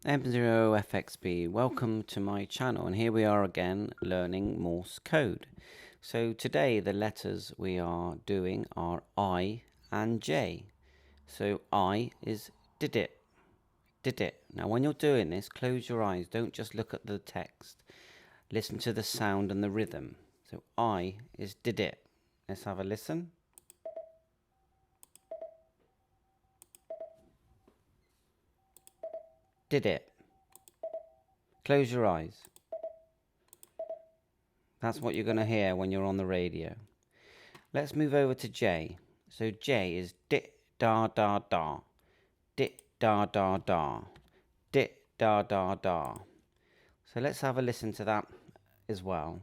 M0FXB, welcome to my channel, and here we are again learning Morse code. So today the letters we are doing are I and J. So I is did it. Now when you're doing this, close your eyes, don't just look at the text. Listen to the sound and the rhythm. So I is did it. Let's have a listen. Did it. Close your eyes. That's what you're going to hear when you're on the radio. Let's move over to J. So J is dit da da da, dit da da da, dit da da da. So let's have a listen to that as well.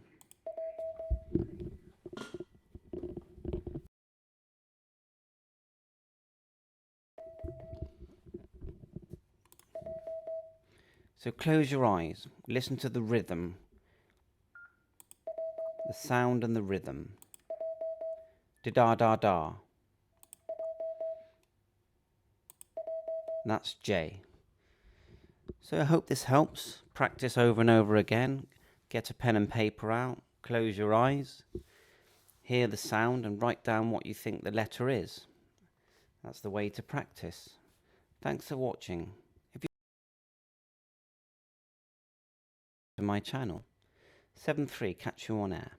So close your eyes, listen to the rhythm, the sound and the rhythm. Di da da da. That's J. So I hope this helps. Practice over and over again. Get a pen and paper out. Close your eyes. Hear the sound and write down what you think the letter is. That's the way to practice. Thanks for watching. If you to my channel, 7-3, catch you on air.